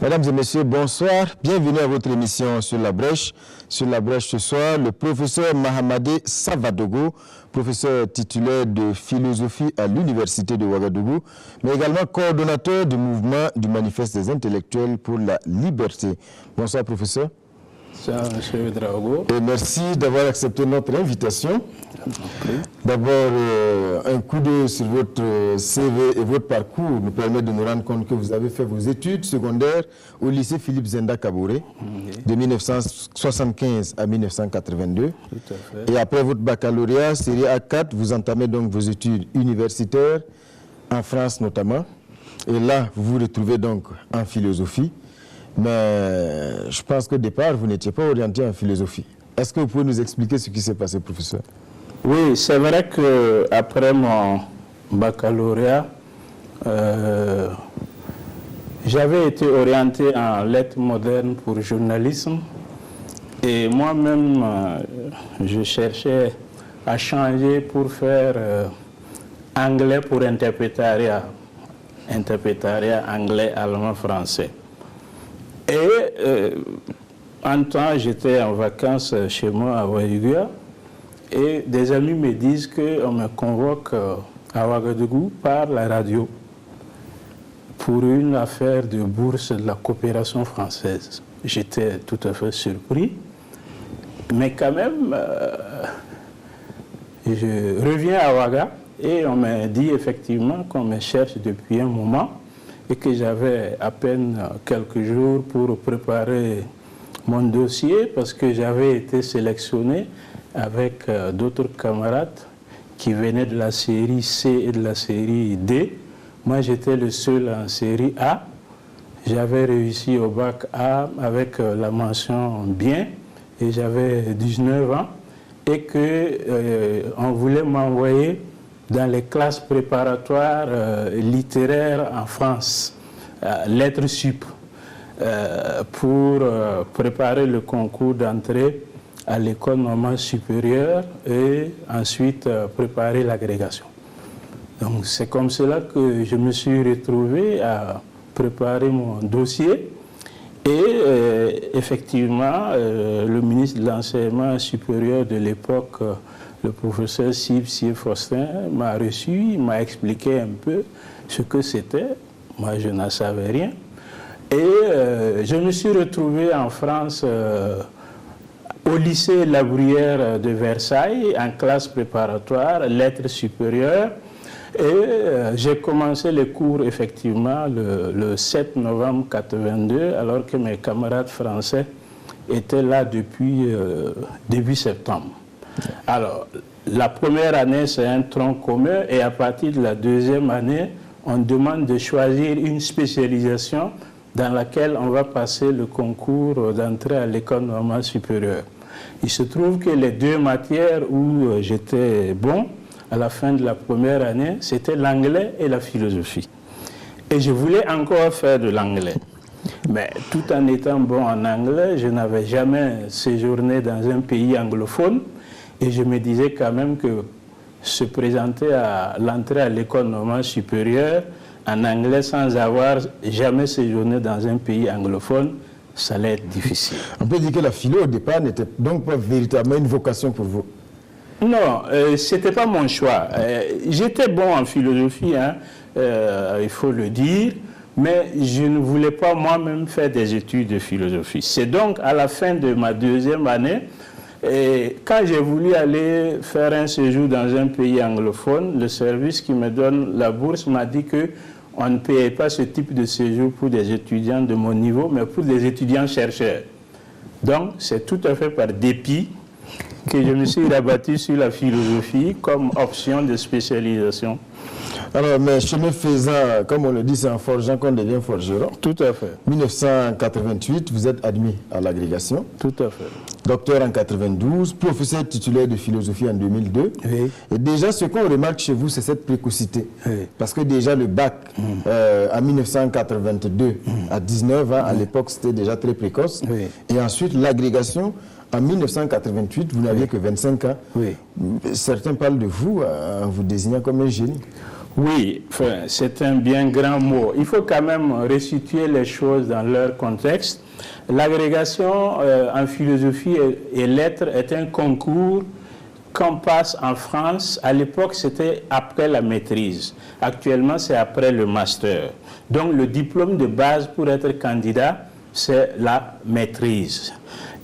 Mesdames et messieurs, bonsoir. Bienvenue à votre émission Sur la Brèche. Sur la Brèche ce soir, le professeur Mahamadé Savadogo, professeur titulaire de philosophie à l'Université de Ouagadougou, mais également coordonnateur du mouvement du Manifeste des intellectuels pour la liberté. Bonsoir, professeur. Bonsoir, M. Drago. Et merci d'avoir accepté notre invitation. D'abord, un coup d'œil sur votre CV et votre parcours nous permet de nous rendre compte que vous avez fait vos études secondaires au lycée Philippe Zenda Kaboré de 1975 à 1982. Tout à fait. Et après votre baccalauréat, série A4, vous entamez donc vos études universitaires, en France notamment. Et là, vous vous retrouvez donc en philosophie. Mais je pense qu'au départ, vous n'étiez pas orienté en philosophie. Est-ce que vous pouvez nous expliquer ce qui s'est passé, professeur? Oui, c'est vrai qu'après mon baccalauréat, j'avais été orienté en lettres modernes pour journalisme. Et moi-même, je cherchais à changer pour faire anglais pour interprétariat. Interprétariat anglais, allemand, français. Et en temps, j'étais en vacances chez moi à Ouagadougou et des amis me disent qu'on me convoque à Ouagadougou par la radio pour une affaire de bourse de la coopération française. J'étais tout à fait surpris, mais quand même, je reviens à Ouaga et on m'a dit effectivement qu'on me cherche depuis un moment et que j'avais à peine quelques jours pour préparer mon dossier parce que j'avais été sélectionné avec d'autres camarades qui venaient de la série C et de la série D. Moi, j'étais le seul en série A. J'avais réussi au bac A avec la mention bien et j'avais 19 ans et qu'on voulait m'envoyer dans les classes préparatoires littéraires en France, lettres sup, pour préparer le concours d'entrée à l'école normale supérieure et ensuite préparer l'agrégation. Donc c'est comme cela que je me suis retrouvé à préparer mon dossier et effectivement le ministre de l'enseignement supérieur de l'époque, le professeur Siv Faustin, m'a reçu, il m'a expliqué un peu ce que c'était. Moi, je n'en savais rien. Et je me suis retrouvé en France au lycée La Bruyère de Versailles, en classe préparatoire, lettres supérieures. Et j'ai commencé les cours, effectivement, le 7 novembre 1982, alors que mes camarades français étaient là depuis début septembre. Alors, la première année, c'est un tronc commun et à partir de la deuxième année, on demande de choisir une spécialisation dans laquelle on va passer le concours d'entrée à l'école normale supérieure. Il se trouve que les deux matières où j'étais bon à la fin de la première année, c'était l'anglais et la philosophie. Et je voulais encore faire de l'anglais. Mais tout en étant bon en anglais, je n'avais jamais séjourné dans un pays anglophone. Et je me disais quand même que se présenter à l'entrée à l'école normale supérieure en anglais sans avoir jamais séjourné dans un pays anglophone, ça allait être difficile. On peut dire que la philo au départ n'était donc pas véritablement une vocation pour vous? Non, ce n'était pas mon choix. J'étais bon en philosophie, hein, il faut le dire, mais je ne voulais pas moi-même faire des études de philosophie. C'est donc à la fin de ma deuxième année, et quand j'ai voulu aller faire un séjour dans un pays anglophone, le service qui me donne la bourse m'a dit qu'on ne payait pas ce type de séjour pour des étudiants de mon niveau, mais pour des étudiants chercheurs. Donc, c'est tout à fait par dépit que je me suis rabattu sur la philosophie comme option de spécialisation. Alors, mais chemin faisant, comme on le dit, c'est en forgeant qu'on devient forgeron. Tout à fait. 1988, vous êtes admis à l'agrégation. Tout à fait. Docteur en 92, professeur titulaire de philosophie en 2002. Oui. Et déjà, ce qu'on remarque chez vous, c'est cette précocité. Oui. Parce que déjà, le bac, en 1982, à 19 ans, à l'époque, c'était déjà très précoce. Oui. Et ensuite, l'agrégation, en 1988, vous n'aviez que 25 ans. Oui. Certains parlent de vous en vous désignant comme un génie. Oui, enfin, c'est un bien grand mot. Il faut quand même resituer les choses dans leur contexte. L'agrégation en philosophie et lettres est un concours qu'on passe en France. À l'époque, c'était après la maîtrise. Actuellement, c'est après le master. Donc, le diplôme de base pour être candidat, c'est la maîtrise.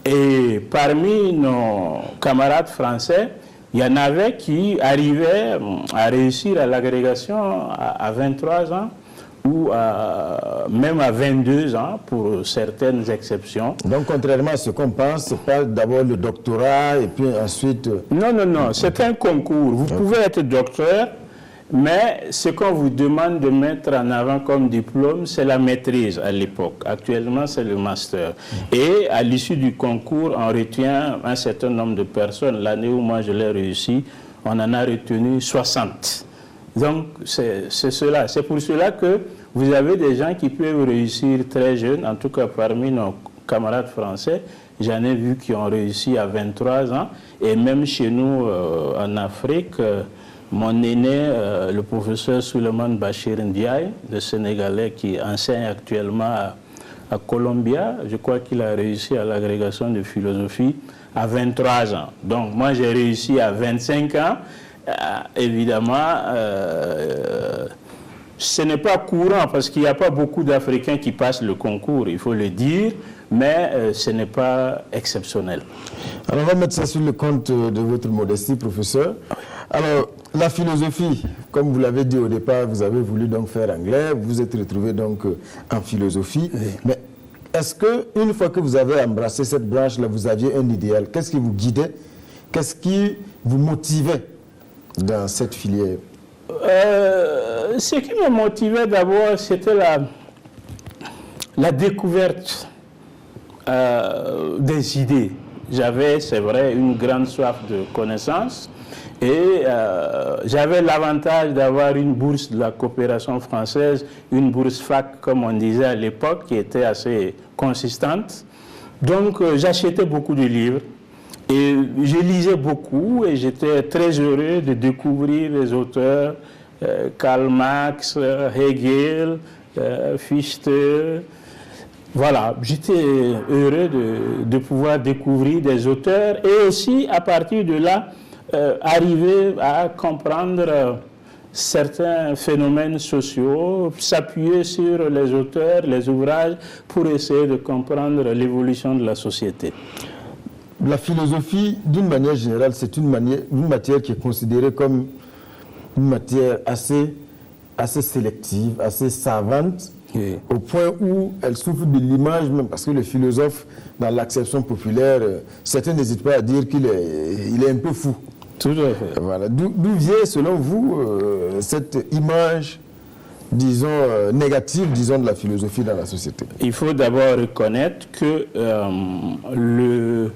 Et parmi nos camarades français, il y en avait qui arrivaient à réussir à l'agrégation à 23 ans ou même à 22 ans pour certaines exceptions. Donc, contrairement à ce qu'on pense, c'est pas d'abord le doctorat et puis ensuite... Non, non, non, c'est un concours. Vous pouvez être docteur, mais ce qu'on vous demande de mettre en avant comme diplôme, c'est la maîtrise à l'époque. Actuellement, c'est le master. Et à l'issue du concours, on retient un certain nombre de personnes. L'année où moi je l'ai réussi, on en a retenu 60. Donc, c'est cela. C'est pour cela que vous avez des gens qui peuvent réussir très jeunes, en tout cas parmi nos camarades français. J'en ai vu qui ont réussi à 23 ans. Et même chez nous, en Afrique, mon aîné, le professeur Suleiman Bachir Ndiaye, le Sénégalais qui enseigne actuellement à Columbia, je crois qu'il a réussi à l'agrégation de philosophie à 23 ans. Donc, moi, j'ai réussi à 25 ans. Évidemment, ce n'est pas courant parce qu'il n'y a pas beaucoup d'Africains qui passent le concours, il faut le dire, mais ce n'est pas exceptionnel. Alors, on va mettre ça sur le compte de votre modestie, professeur. Alors, la philosophie, comme vous l'avez dit au départ, vous avez voulu donc faire anglais, vous vous êtes retrouvé donc en philosophie. Oui. Mais est-ce qu'une fois que vous avez embrassé cette branche-là, vous aviez un idéal? Qu'est-ce qui vous guidait? Qu'est-ce qui vous motivait dans cette filière? Ce qui me motivait d'abord, c'était la découverte des idées. J'avais, c'est vrai, une grande soif de connaissances et j'avais l'avantage d'avoir une bourse de la coopération française, une bourse fac, comme on disait à l'époque, qui était assez consistante. Donc, j'achetais beaucoup de livres. Et je lisais beaucoup et j'étais très heureux de découvrir les auteurs Karl Marx, Hegel, Fichte. Voilà, j'étais heureux de pouvoir découvrir des auteurs et aussi à partir de là arriver à comprendre certains phénomènes sociaux, s'appuyer sur les auteurs, les ouvrages pour essayer de comprendre l'évolution de la société. La philosophie, d'une manière générale, c'est une matière qui est considérée comme une matière assez sélective, assez savante, oui. Au point où elle souffre de l'image même, parce que le philosophe, dans l'acception populaire, certains n'hésitent pas à dire qu'il est un peu fou. Tout à fait. Voilà. D'où vient, selon vous, cette image, disons, négative, disons, de la philosophie dans la société? Il faut d'abord reconnaître que le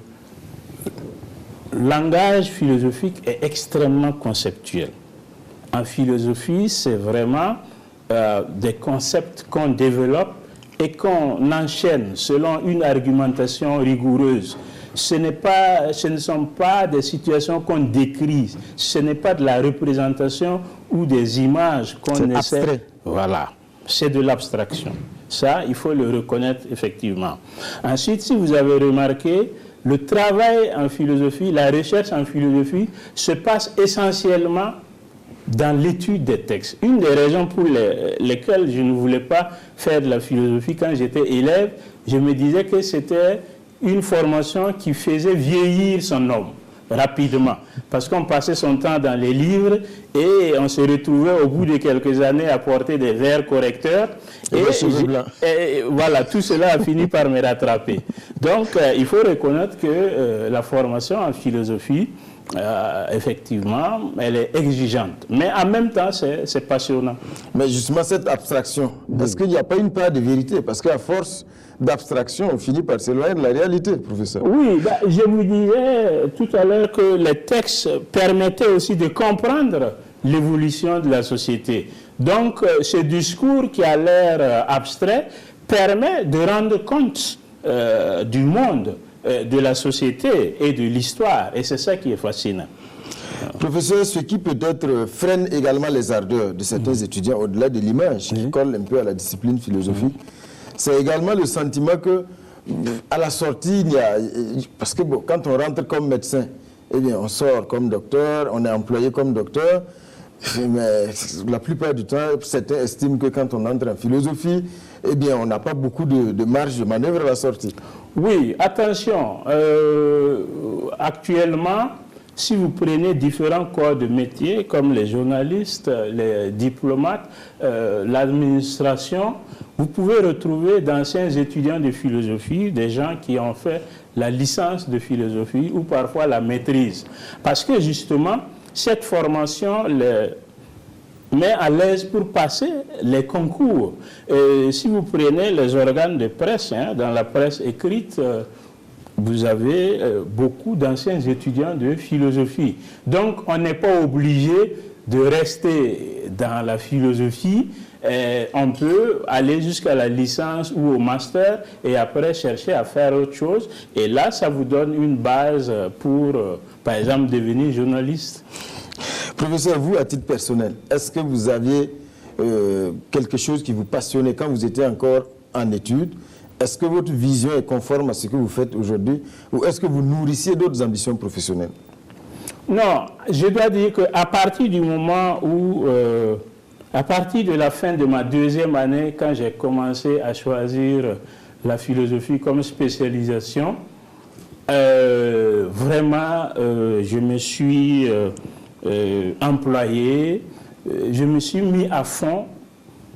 langage philosophique est extrêmement conceptuel. En philosophie, c'est vraiment des concepts qu'on développe et qu'on enchaîne selon une argumentation rigoureuse. Ce ne sont pas des situations qu'on décrit, ce n'est pas de la représentation ou des images qu'on essaie. Abstrait. Voilà, c'est de l'abstraction. Ça, il faut le reconnaître effectivement. Ensuite, si vous avez remarqué, le travail en philosophie, la recherche en philosophie se passe essentiellement dans l'étude des textes. Une des raisons pour lesquelles je ne voulais pas faire de la philosophie quand j'étais élève, je me disais que c'était une formation qui faisait vieillir son homme rapidement. Parce qu'on passait son temps dans les livres et on se retrouvait au bout de quelques années à porter des verres correcteurs. Et voilà, tout cela a fini par me rattraper. Donc, il faut reconnaître que la formation en philosophie, effectivement, elle est exigeante. Mais en même temps, c'est passionnant. Mais justement, cette abstraction, est-ce qu'il n'y a pas une part de vérité? Parce qu'à force d'abstraction, on finit par s'éloigner de la réalité, professeur. Oui, je vous disais tout à l'heure que les textes permettaient aussi de comprendre l'évolution de la société. Donc, ce discours qui a l'air abstrait permet de rendre compte du monde, de la société et de l'histoire. Et c'est ça qui est fascinant. Professeur, ce qui peut-être freine également les ardeurs de certains étudiants, au-delà de l'image qui colle un peu à la discipline philosophique, c'est également le sentiment que à la sortie, parce que bon, quand on rentre comme médecin, eh bien, on sort comme docteur, on est employé comme docteur, mais la plupart du temps, certains estiment que quand on entre en philosophie, eh bien, on n'a pas beaucoup de marge de manœuvre à la sortie. Oui, attention, actuellement, si vous prenez différents corps de métier, comme les journalistes, les diplomates, l'administration, vous pouvez retrouver d'anciens étudiants de philosophie, des gens qui ont fait la licence de philosophie ou parfois la maîtrise. Parce que justement, cette formation les met à l'aise pour passer les concours. Et si vous prenez les organes de presse, dans la presse écrite, vous avez beaucoup d'anciens étudiants de philosophie. Donc, on n'est pas obligé de rester dans la philosophie. On peut aller jusqu'à la licence ou au master et après chercher à faire autre chose. Et là, ça vous donne une base pour, par exemple, devenir journaliste. Professeur, vous, à titre personnel, est-ce que vous aviez quelque chose qui vous passionnait quand vous étiez encore en études? Est-ce que votre vision est conforme à ce que vous faites aujourd'hui? Ou est-ce que vous nourrissiez d'autres ambitions professionnelles? Non, je dois dire qu'à partir du moment où, à partir de la fin de ma deuxième année, quand j'ai commencé à choisir la philosophie comme spécialisation, vraiment, je me suis employé, je me suis mis à fond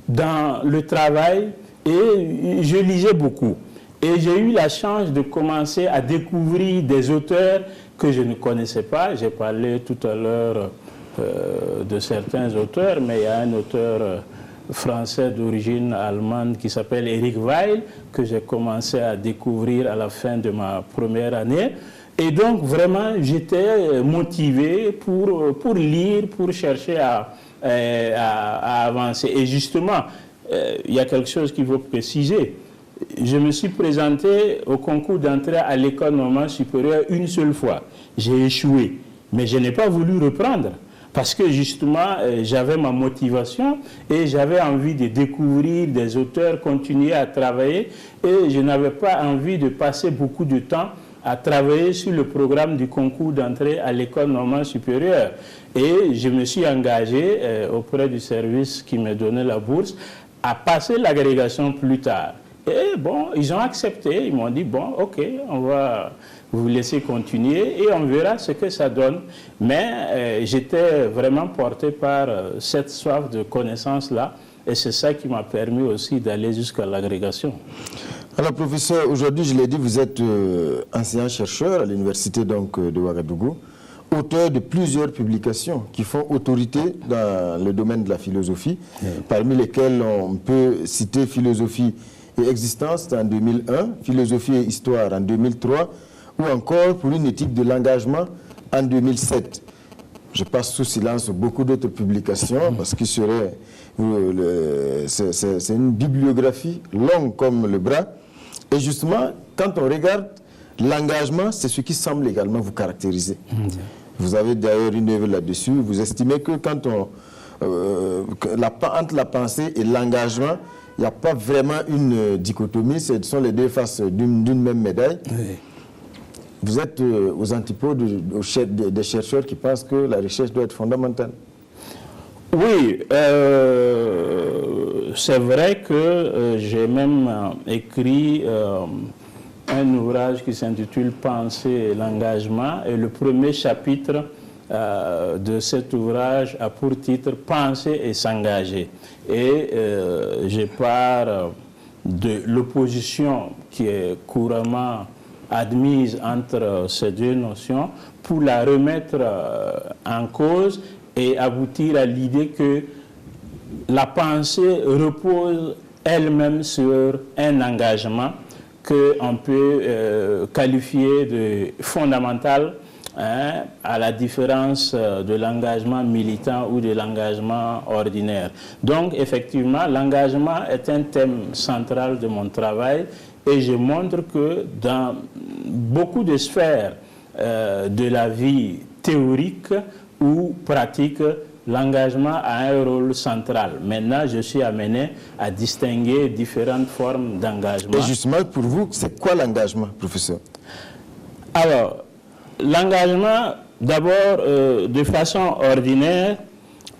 dans le travail et je lisais beaucoup. Et j'ai eu la chance de commencer à découvrir des auteurs que je ne connaissais pas. J'ai parlé tout à l'heure de certains auteurs, mais il y a un auteur français d'origine allemande qui s'appelle Eric Weil, que j'ai commencé à découvrir à la fin de ma première année. Et donc, vraiment, j'étais motivé pour lire, pour chercher à avancer. Et justement, il y a quelque chose qu'il faut préciser. Je me suis présenté au concours d'entrée à l'école normale supérieure une seule fois. J'ai échoué, mais je n'ai pas voulu reprendre. Parce que justement, j'avais ma motivation et j'avais envie de découvrir des auteurs, continuer à travailler. Et je n'avais pas envie de passer beaucoup de temps à travailler sur le programme du concours d'entrée à l'école normale supérieure. Et je me suis engagé auprès du service qui me donnait la bourse à passer l'agrégation plus tard. Et bon, ils ont accepté, ils m'ont dit, bon, ok, on va vous laisser continuer et on verra ce que ça donne. Mais j'étais vraiment porté par cette soif de connaissance-là et c'est ça qui m'a permis aussi d'aller jusqu'à l'agrégation. Alors, professeur, aujourd'hui, je l'ai dit, vous êtes enseignant-chercheur à l'université de Ouagadougou, auteur de plusieurs publications qui font autorité dans le domaine de la philosophie, parmi lesquelles on peut citer Philosophie et existence en 2001, Philosophie et histoire en 2003, ou encore Pour une éthique de l'engagement en 2007. Je passe sous silence beaucoup d'autres publications parce que c'est une bibliographie longue comme le bras. Et justement, quand on regarde l'engagement, c'est ce qui semble également vous caractériser. Vous avez d'ailleurs une œuvre là-dessus. Vous estimez que quand entre la pensée et l'engagement, il n'y a pas vraiment une dichotomie, ce sont les deux faces d'une même médaille. Oui. Vous êtes aux antipodes des chercheurs qui pensent que la recherche doit être fondamentale. Oui, c'est vrai que j'ai même écrit un ouvrage qui s'intitule « Penser et l'engagement » et le premier chapitre de cet ouvrage a pour titre « Penser et s'engager ». Et je pars de l'opposition qui est couramment admise entre ces deux notions pour la remettre en cause et aboutir à l'idée que la pensée repose elle-même sur un engagement qu'on peut qualifier de fondamental, à la différence de l'engagement militant ou de l'engagement ordinaire. Donc, effectivement, l'engagement est un thème central de mon travail et je montre que dans beaucoup de sphères de la vie théorique, ou pratique, l'engagement a un rôle central. Maintenant, je suis amené à distinguer différentes formes d'engagement. Et justement, pour vous, c'est quoi l'engagement, professeur? Alors, l'engagement, d'abord, de façon ordinaire,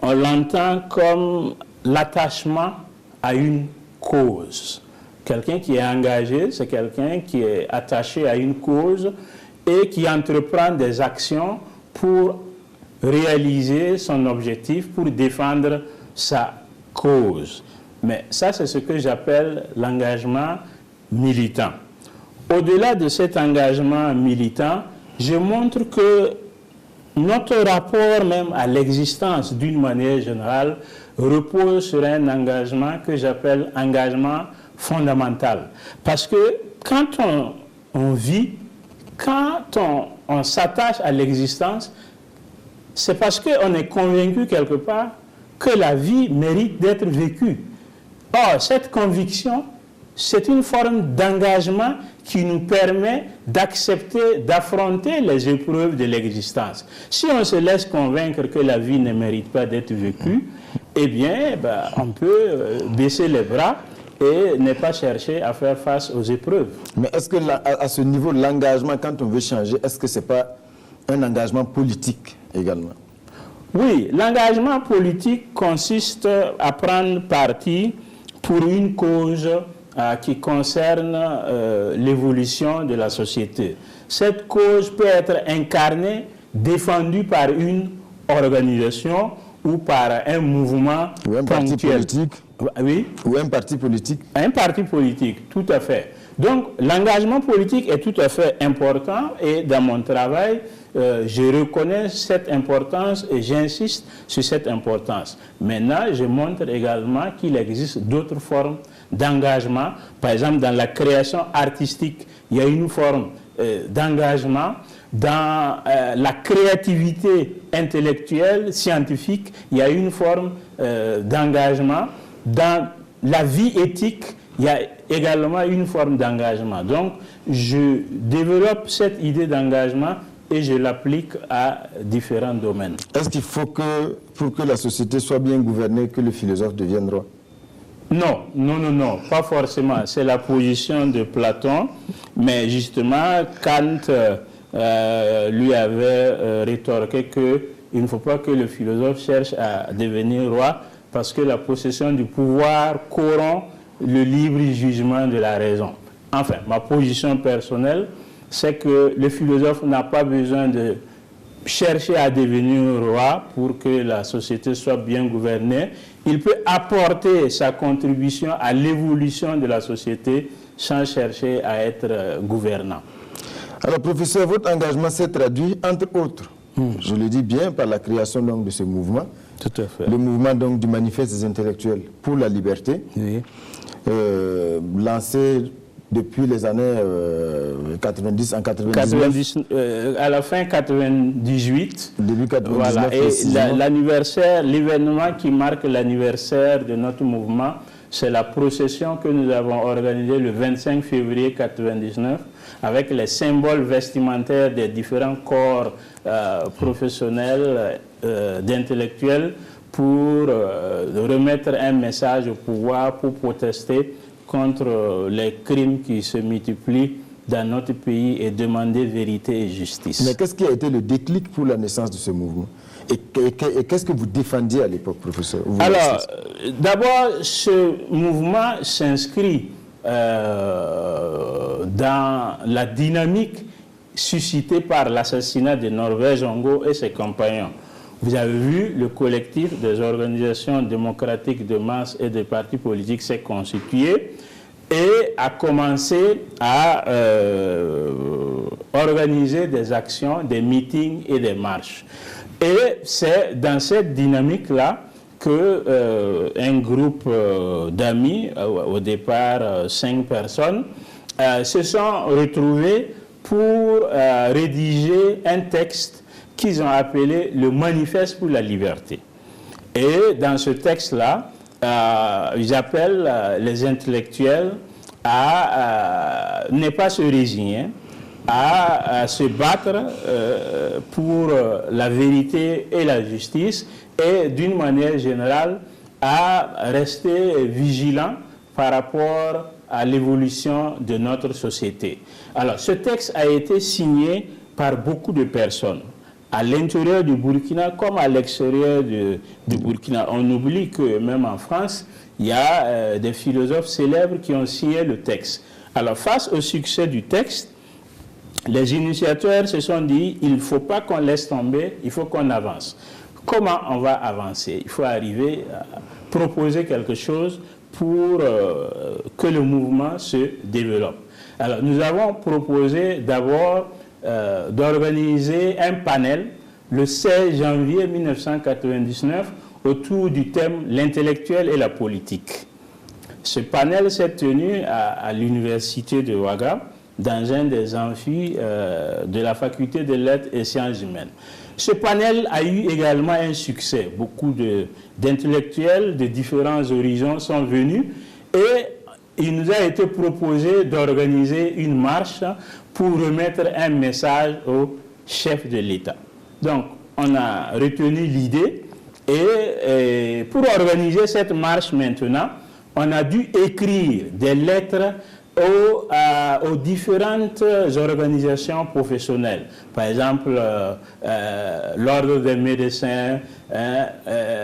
on l'entend comme l'attachement à une cause. Quelqu'un qui est engagé, c'est quelqu'un qui est attaché à une cause et qui entreprend des actions pour réaliser son objectif, pour défendre sa cause. Mais ça, c'est ce que j'appelle l'engagement militant. Au-delà de cet engagement militant, je montre que notre rapport même à l'existence d'une manière générale repose sur un engagement que j'appelle engagement fondamental. Parce que quand on vit, quand on s'attache à l'existence, c'est parce qu'on est convaincu quelque part que la vie mérite d'être vécue. Or, cette conviction, c'est une forme d'engagement qui nous permet d'accepter, d'affronter les épreuves de l'existence. Si on se laisse convaincre que la vie ne mérite pas d'être vécue, eh bien, on peut baisser les bras et ne pas chercher à faire face aux épreuves. Mais est-ce que à ce niveau, l'engagement, quand on veut changer, est-ce que ce n'est pas un engagement politique également? Oui, l'engagement politique consiste à prendre parti pour une cause qui concerne l'évolution de la société. Cette cause peut être incarnée, défendue par une organisation ou par un mouvement ou un parti politique. Oui. Ou un parti politique. Un parti politique, tout à fait. Donc, l'engagement politique est tout à fait important et dans mon travail, je reconnais cette importance et j'insiste sur cette importance. Maintenant, je montre également qu'il existe d'autres formes d'engagement. Par exemple, dans la création artistique, il y a une forme d'engagement. Dans la créativité intellectuelle, scientifique, il y a une forme d'engagement. Dans la vie éthique, il y a également une forme d'engagement. Donc, je développe cette idée d'engagement et je l'applique à différents domaines. Est-ce qu'il faut que, pour que la société soit bien gouvernée, que le philosophe devienne roi? Non, non, non, non, pas forcément. C'est la position de Platon, mais justement, Kant lui avait rétorqué qu'il ne faut pas que le philosophe cherche à devenir roi parce que la possession du pouvoir corrompt le libre jugement de la raison. Enfin, ma position personnelle, c'est que le philosophe n'a pas besoin de chercher à devenir roi pour que la société soit bien gouvernée. Il peut apporter sa contribution à l'évolution de la société sans chercher à être gouvernant. Alors, professeur, votre engagement s'est traduit, entre autres, je le dis bien, par la création donc, de ce mouvement. Tout à fait. Le mouvement donc, du manifeste des intellectuels pour la liberté, oui. Lancé depuis les années 90, en 99. À la fin 98. Début 99. Voilà. Et l'anniversaire, l'événement qui marque l'anniversaire de notre mouvement, c'est la procession que nous avons organisée le 25 février 99 avec les symboles vestimentaires des différents corps professionnels d'intellectuels pour remettre un message au pouvoir pour protester contre les crimes qui se multiplient dans notre pays et demander vérité et justice. Mais qu'est-ce qui a été le déclic pour la naissance de ce mouvement? Et qu'est-ce que vous défendiez à l'époque, professeur? Alors, d'abord, ce mouvement s'inscrit dans la dynamique suscitée par l'assassinat de Norvège Ongo et ses compagnons. Vous avez vu, le collectif des organisations démocratiques de masse et des partis politiques s'est constitué et a commencé à organiser des actions, des meetings et des marches. Et c'est dans cette dynamique-là qu'un groupe d'amis, au départ 5 personnes, se sont retrouvés pour rédiger un texte qu'ils ont appelé le Manifeste pour la liberté. Et dans ce texte-là, ils appellent les intellectuels à ne pas se résigner, à se battre pour la vérité et la justice et d'une manière générale à rester vigilant par rapport à l'évolution de notre société. Alors, ce texte a été signé par beaucoup de personnes, à l'intérieur du Burkina comme à l'extérieur du Burkina. On oublie que même en France, il y a des philosophes célèbres qui ont signé le texte. Alors, face au succès du texte, les initiateurs se sont dit, il ne faut pas qu'on laisse tomber, il faut qu'on avance. Comment on va avancer? Il faut arriver à proposer quelque chose pour que le mouvement se développe. Alors, nous avons proposé d'abord d'organiser un panel le 16 janvier 1999 autour du thème « L'intellectuel et la politique ». Ce panel s'est tenu à l'université de Ouaga, dans un des amphis de la faculté des lettres et sciences humaines. Ce panel a eu également un succès. Beaucoup d'intellectuels de différents horizons sont venus et il nous a été proposé d'organiser une marche pour remettre un message au chef de l'État. Donc, on a retenu l'idée et pour organiser cette marche maintenant, on a dû écrire des lettres aux différentes organisations professionnelles. Par exemple, l'Ordre des médecins,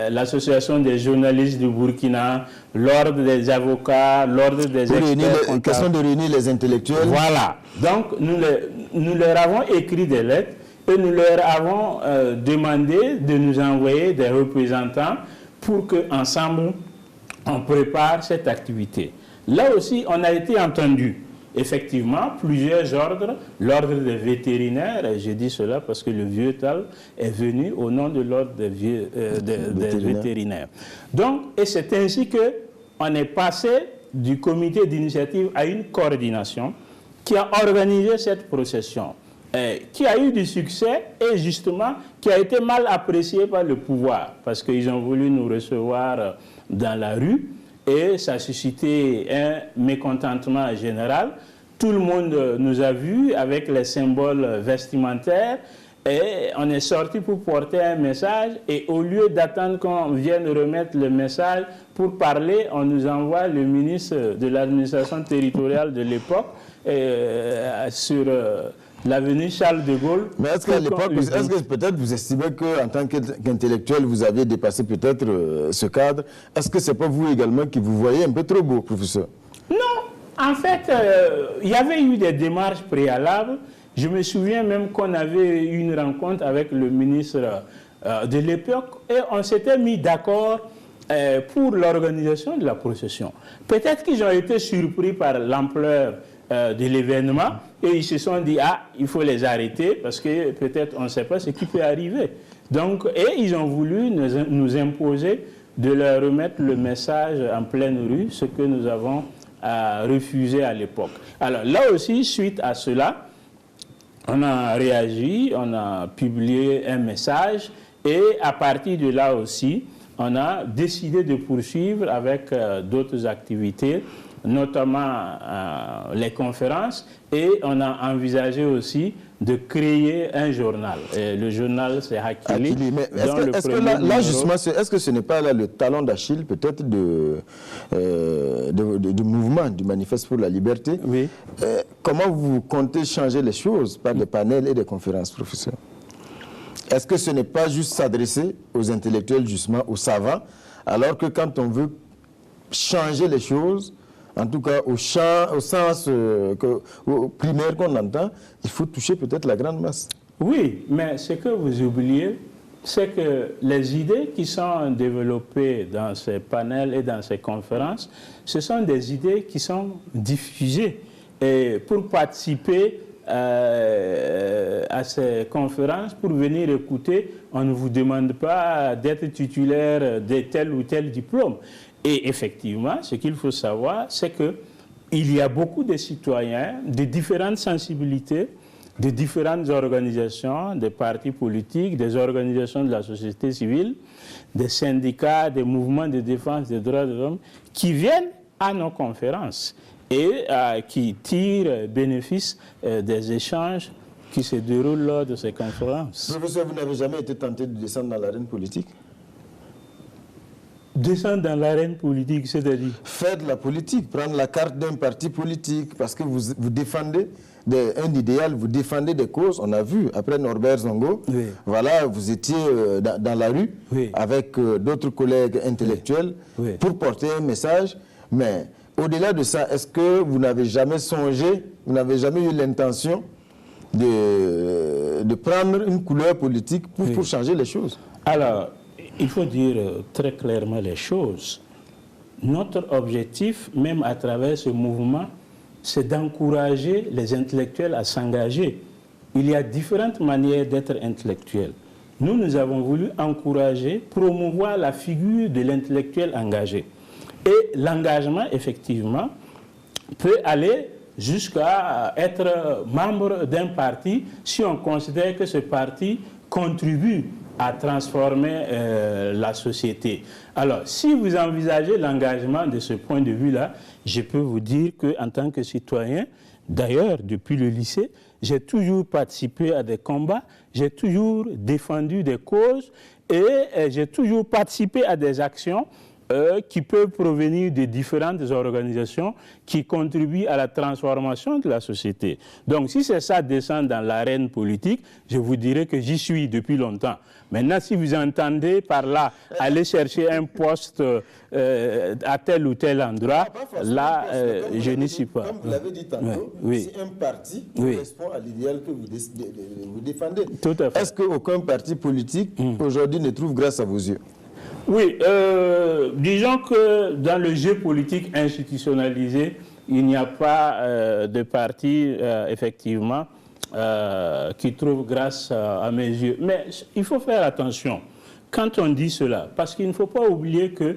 l'Association des journalistes du Burkina, l'Ordre des avocats, l'Ordre des experts. Question de réunir les intellectuels. Voilà. Donc, nous leur avons écrit des lettres et nous leur avons demandé de nous envoyer des représentants pour qu'ensemble, on prépare cette activité. Là aussi, on a été entendu. Effectivement, plusieurs ordres, l'ordre des vétérinaires, et je dis cela parce que le vieux Tal est venu au nom de l'ordre des vétérinaires. Donc, et c'est ainsi qu'on est passé du comité d'initiative à une coordination qui a organisé cette procession, qui a eu du succès et justement qui a été mal apprécié par le pouvoir parce qu'ils ont voulu nous recevoir dans la rue. Et ça a suscité un mécontentement général. Tout le monde nous a vus avec les symboles vestimentaires et on est sorti pour porter un message. Et au lieu d'attendre qu'on vienne remettre le message pour parler, on nous envoie le ministre de l'administration territoriale de l'époque sur l'avenue Charles de Gaulle. Mais est-ce qu'à l'époque, est-ce que peut-être vous estimez qu'en tant qu'intellectuel, vous aviez dépassé peut-être ce cadre? Est-ce que ce n'est pas vous également qui vous voyez un peu trop beau, professeur? Non, en fait, il y avait eu des démarches préalables. Je me souviens même qu'on avait eu une rencontre avec le ministre de l'époque et on s'était mis d'accord pour l'organisation de la procession. Peut-être qu'ils ont été surpris par l'ampleur de l'événement et ils se sont dit, ah, il faut les arrêter parce que peut-être on ne sait pas ce qui peut arriver. Donc, et ils ont voulu nous imposer de leur remettre le message en pleine rue, ce que nous avons refusé à l'époque. Alors là aussi, suite à cela, on a réagi, on a publié un message et à partir de là aussi, on a décidé de poursuivre avec d'autres activités, notamment les conférences, et on a envisagé aussi de créer un journal. Et le journal, c'est Hakili. Mais est-ce que là, justement, est-ce que ce n'est pas là le talon d'Achille peut-être du mouvement, du manifeste pour la liberté? Oui. Comment vous comptez changer les choses par des panels et des conférences, professeur? Est-ce que ce n'est pas juste s'adresser aux intellectuels, justement, aux savants, alors que quand on veut changer les choses, en tout cas au sens primaire qu'on entend, il faut toucher peut-être la grande masse? Oui, mais ce que vous oubliez, c'est que les idées qui sont développées dans ces panels et dans ces conférences, ce sont des idées qui sont diffusées. Et pour participer à ces conférences, pour venir écouter, on ne vous demande pas d'être titulaire de tel ou tel diplôme. Et effectivement, ce qu'il faut savoir, c'est qu'il y a beaucoup de citoyens de différentes sensibilités, de différentes organisations, des partis politiques, des organisations de la société civile, des syndicats, des mouvements de défense des droits de l'homme, qui viennent à nos conférences. et qui tire bénéfice des échanges qui se déroulent lors de ces conférences. Professeur, vous n'avez jamais été tenté de descendre dans l'arène politique? Descendre dans l'arène politique, c'est-à-dire? Faire de la politique, prendre la carte d'un parti politique, parce que vous défendez un idéal, vous défendez des causes. On a vu, après Norbert Zongo, oui. Voilà, vous étiez dans la rue, oui, avec d'autres collègues intellectuels, oui, pour porter un message. Mais au-delà de ça, est-ce que vous n'avez jamais songé, vous n'avez jamais eu l'intention de prendre une couleur politique pour changer les choses? Alors, il faut dire très clairement les choses. Notre objectif, même à travers ce mouvement, c'est d'encourager les intellectuels à s'engager. Il y a différentes manières d'être intellectuel. Nous avons voulu encourager, promouvoir la figure de l'intellectuel engagé. Et l'engagement, effectivement, peut aller jusqu'à être membre d'un parti si on considère que ce parti contribue à transformer la société. Alors, si vous envisagez l'engagement de ce point de vue-là, je peux vous dire qu'en tant que citoyen, d'ailleurs, depuis le lycée, j'ai toujours participé à des combats, j'ai toujours défendu des causes et j'ai toujours participé à des actions qui peuvent provenir de différentes organisations qui contribuent à la transformation de la société. Donc, si c'est ça descendre dans l'arène politique, je vous dirais que j'y suis depuis longtemps. Maintenant, si vous entendez par là aller chercher un poste à tel ou tel endroit, là, je n'y suis pas. Comme vous l'avez dit tantôt, si un parti correspond à l'idéal que vous défendez, tout à fait. Est-ce qu'aucun parti politique aujourd'hui ne trouve grâce à vos yeux? Oui, disons que dans le jeu politique institutionnalisé, il n'y a pas de parti, effectivement, qui trouve grâce à mes yeux. Mais il faut faire attention quand on dit cela, parce qu'il ne faut pas oublier que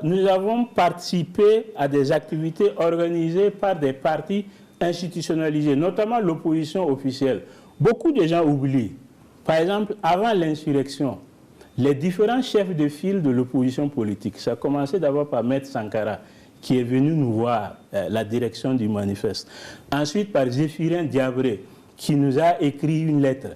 nous avons participé à des activités organisées par des partis institutionnalisés, notamment l'opposition officielle. Beaucoup de gens oublient. Par exemple, avant l'insurrection, les différents chefs de file de l'opposition politique, ça a commencé d'abord par Maître Sankara, qui est venu nous voir, la direction du manifeste. Ensuite par Zéphirin Diabré, qui nous a écrit une lettre.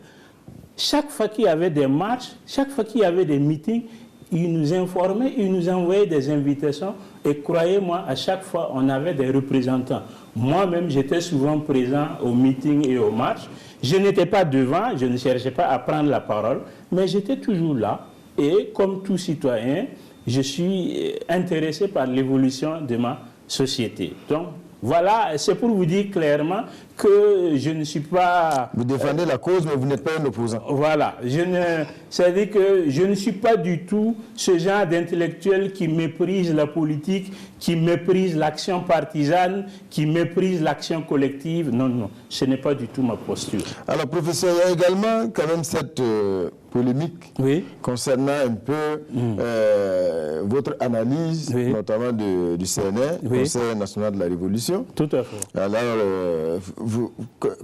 Chaque fois qu'il y avait des marches, chaque fois qu'il y avait des meetings, il nous informait, il nous envoyait des invitations. Et croyez-moi, à chaque fois, on avait des représentants. Moi-même, j'étais souvent présent aux meetings et aux marches. Je n'étais pas devant, je ne cherchais pas à prendre la parole, mais j'étais toujours là. Et comme tout citoyen, je suis intéressé par l'évolution de ma société. Donc, voilà, c'est pour vous dire clairement que je ne suis pas... Vous défendez la cause, mais vous n'êtes pas un opposant. Voilà, c'est-à-dire que je ne suis pas du tout ce genre d'intellectuel qui méprise la politique, qui méprise l'action partisane, qui méprise l'action collective. Non, non, ce n'est pas du tout ma posture. Alors, professeur, il y a également quand même cette polémique concernant un peu votre analyse, notamment du CNR, Conseil national de la Révolution. Tout à fait. Alors,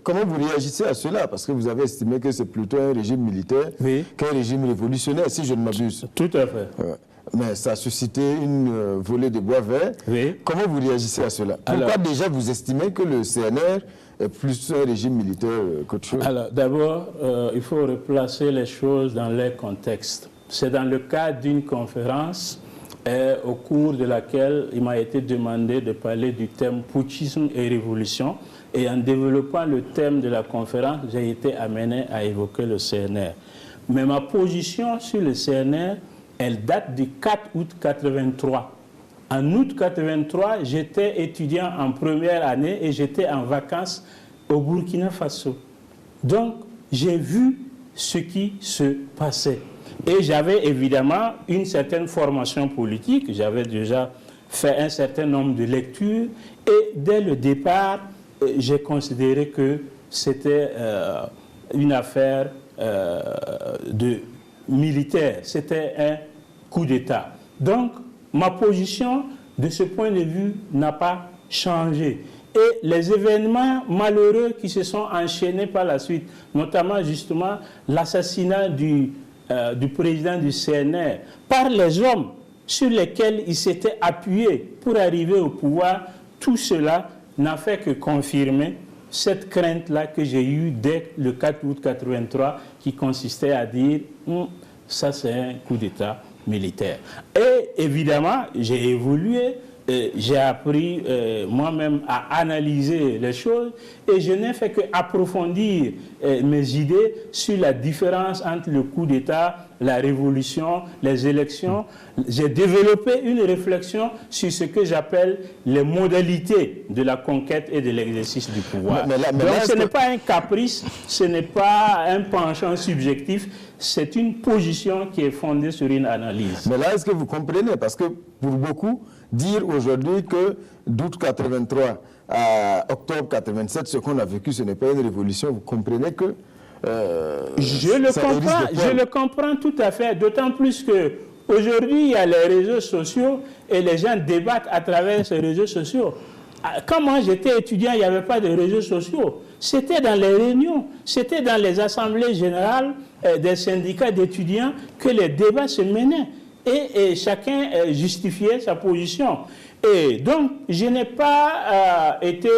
comment vous réagissez à cela? Parce que vous avez estimé que c'est plutôt un régime militaire qu'un régime révolutionnaire, si je ne m'abuse. Tout à fait. Mais ça a suscité une volée de bois vert. Comment vous réagissez à cela? Pourquoi déjà vous estimez que le CNR est plus un régime militaire qu'autre chose? Alors, d'abord, il faut replacer les choses dans leur contexte. C'est dans le cadre d'une conférence au cours de laquelle il m'a été demandé de parler du thème putschisme et révolution. Et en développant le thème de la conférence, j'ai été amené à évoquer le CNR. Mais ma position sur le CNR, elle date du 4 août 83. En août 83, j'étais étudiant en première année et j'étais en vacances au Burkina Faso. Donc, j'ai vu ce qui se passait. Et j'avais évidemment une certaine formation politique. J'avais déjà fait un certain nombre de lectures. Et dès le départ, j'ai considéré que c'était une affaire de militaire. C'était un coup d'État. Donc, ma position, de ce point de vue, n'a pas changé. Et les événements malheureux qui se sont enchaînés par la suite, notamment justement l'assassinat du président du CNR par les hommes sur lesquels il s'était appuyé pour arriver au pouvoir, tout cela n'a fait que confirmer cette crainte-là que j'ai eue dès le 4 août 83, qui consistait à dire ça c'est un coup d'État militaire. Et évidemment, j'ai évolué, j'ai appris moi-même à analyser les choses et je n'ai fait qu'approfondir mes idées sur la différence entre le coup d'État, la révolution, les élections. J'ai développé une réflexion sur ce que j'appelle les modalités de la conquête et de l'exercice du pouvoir. Donc ce n'est pas un caprice, ce n'est pas un penchant subjectif, c'est une position qui est fondée sur une analyse. Mais là, est-ce que vous comprenez? Parce que pour beaucoup, dire aujourd'hui que d'août 83 à octobre 87, ce qu'on a vécu, ce n'est pas une révolution, vous comprenez que je le comprends tout à fait, d'autant plus que aujourd'hui il y a les réseaux sociaux et les gens débattent à travers ces réseaux sociaux. Quand moi j'étais étudiant, il n'y avait pas de réseaux sociaux. C'était dans les réunions, c'était dans les assemblées générales des syndicats d'étudiants que les débats se menaient et chacun justifiait sa position. Et donc, je n'ai pas été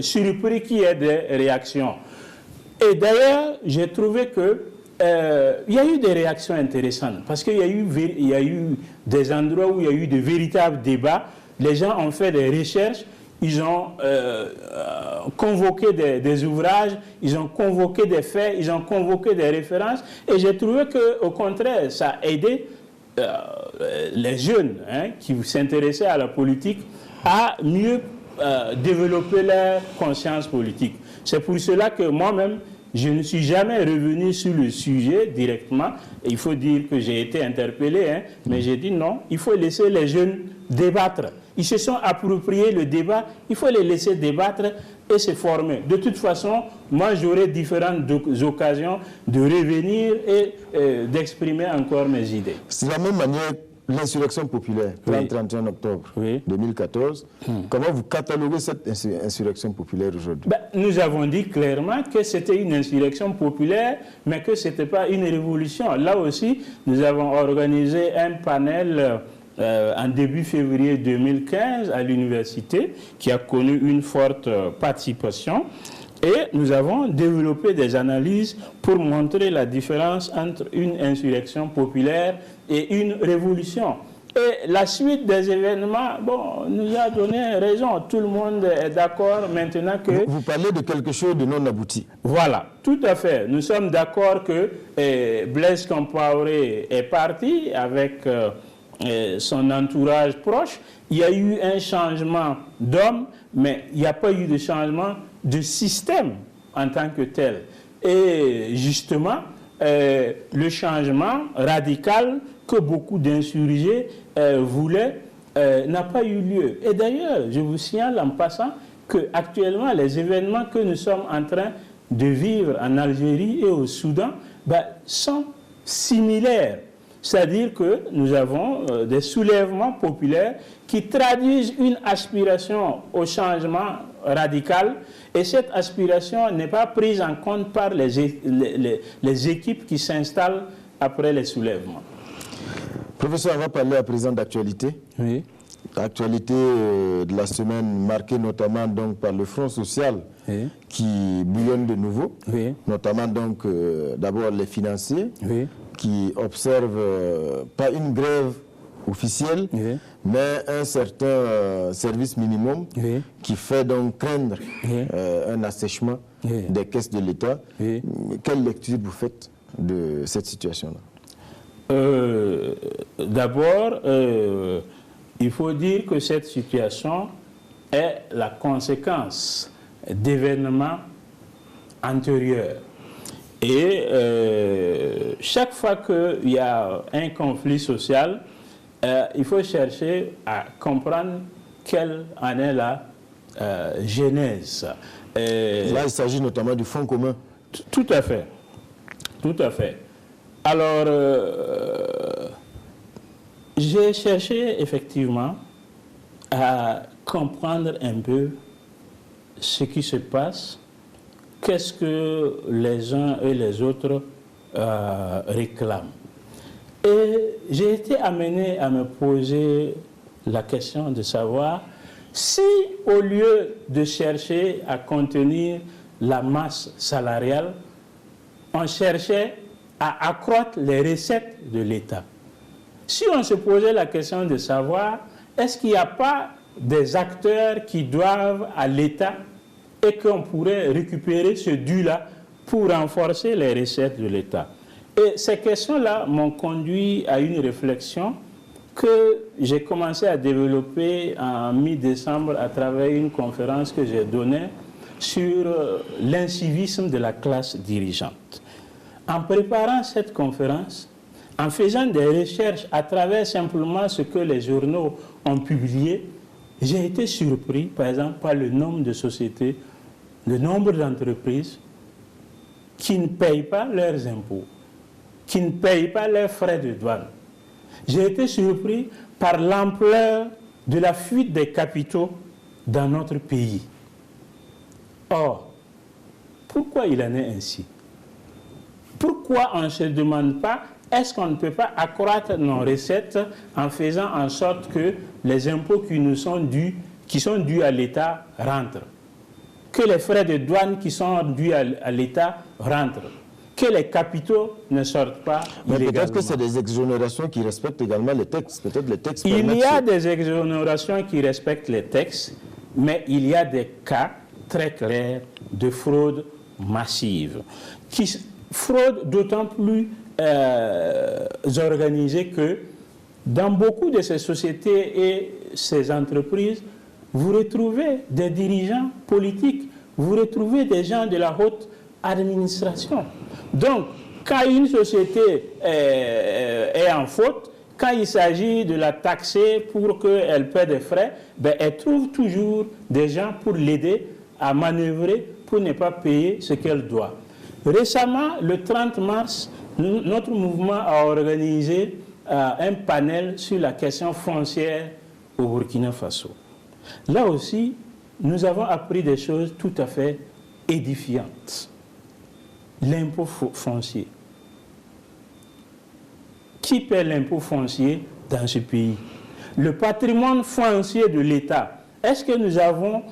surpris qu'il y ait des réactions. Et d'ailleurs, j'ai trouvé que il y a eu des réactions intéressantes parce qu'il y a eu des endroits où il y a eu de véritables débats. Les gens ont fait des recherches, ils ont convoqué des ouvrages, ils ont convoqué des faits, ils ont convoqué des références. Et j'ai trouvé qu'au contraire, ça a aidé les jeunes qui s'intéressaient à la politique à mieux développer leur conscience politique. C'est pour cela que moi-même, je ne suis jamais revenu sur le sujet directement. Et il faut dire que j'ai été interpellé, mais j'ai dit non, il faut laisser les jeunes débattre. Ils se sont appropriés le débat, il faut les laisser débattre et se former. De toute façon, moi j'aurai différentes occasions de revenir et d'exprimer encore mes idées. C'est de la même manière l'insurrection populaire, 30-31 octobre 2014. Comment vous cataloguez cette insurrection populaire aujourd'hui? Nous avons dit clairement que c'était une insurrection populaire, mais que ce n'était pas une révolution. Là aussi, nous avons organisé un panel en début février 2015 à l'université qui a connu une forte participation. Et nous avons développé des analyses pour montrer la différence entre une insurrection populaire et une révolution. Et la suite des événements, nous a donné raison. Tout le monde est d'accord maintenant que... Vous parlez de quelque chose de non abouti. Voilà, tout à fait. Nous sommes d'accord que Blaise Compaoré est parti avec son entourage proche. Il y a eu un changement d'homme, mais il n'y a pas eu de changement de système en tant que tel. Et justement, le changement radical que beaucoup d'insurgés voulaient n'a pas eu lieu. Et d'ailleurs, je vous signale en passant qu'actuellement, les événements que nous sommes en train de vivre en Algérie et au Soudan sont similaires. C'est-à-dire que nous avons des soulèvements populaires qui traduisent une aspiration au changement radical et cette aspiration n'est pas prise en compte par les équipes qui s'installent après les soulèvements. Professeur, on va parler à présent d'actualité. Oui. L'actualité de la semaine marquée notamment donc par le Front social qui bouillonne de nouveau, notamment donc d'abord les financiers qui observent pas une grève officielle, mais un certain service minimum qui fait donc craindre un assèchement des caisses de l'État. Quelle lecture vous faites de cette situation-là? D'abord, il faut dire que cette situation est la conséquence d'événements antérieurs. Et chaque fois qu'il y a un conflit social, il faut chercher à comprendre quelle en est la genèse. Là, il s'agit notamment du Fonds commun. Tout à fait. Tout à fait. Alors, j'ai cherché effectivement à comprendre un peu ce qui se passe, qu'est-ce que les uns et les autres réclament. Et j'ai été amené à me poser la question de savoir Si au lieu de chercher à contenir la masse salariale, on cherchait à accroître les recettes de l'État, si on se posait la question de savoir est-ce qu'il n'y a pas des acteurs qui doivent à l'État et qu'on pourrait récupérer ce dû-là pour renforcer les recettes de l'État. Et ces questions-là m'ont conduit à une réflexion que j'ai commencé à développer en mi-décembre à travers une conférence que j'ai donnée sur l'incivisme de la classe dirigeante. En préparant cette conférence, en faisant des recherches à travers simplement ce que les journaux ont publié, j'ai été surpris, par exemple, par le nombre de sociétés, le nombre d'entreprises qui ne payent pas leurs impôts, qui ne payent pas leurs frais de douane. J'ai été surpris par l'ampleur de la fuite des capitaux dans notre pays. Or, pourquoi il en est ainsi? Pourquoi on ne se demande pas est-ce qu'on ne peut pas accroître nos recettes en faisant en sorte que les impôts qui nous sont dus, qui sont dus à l'État, rentrent? Que les frais de douane qui sont dus à l'État rentrent? Que les capitaux ne sortent pas illégalement. Peut-être que c'est des exonérations qui respectent également les textes. Peut-être les textes il y a des exonérations qui respectent les textes, mais il y a des cas très clairs de fraude massive. Fraude d'autant plus organisée que dans beaucoup de ces sociétés et ces entreprises, vous retrouvez des dirigeants politiques, vous retrouvez des gens de la haute administration. Donc, quand une société est en faute, quand il s'agit de la taxer pour qu'elle paie des frais, ben, elle trouve toujours des gens pour l'aider à manœuvrer pour ne pas payer ce qu'elle doit. Récemment, le 30 mars, notre mouvement a organisé un panel sur la question foncière au Burkina Faso. Là aussi, nous avons appris des choses tout à fait édifiantes. L'impôt foncier. Qui paie l'impôt foncier dans ce pays? Le patrimoine foncier de l'État. Est-ce que nous avons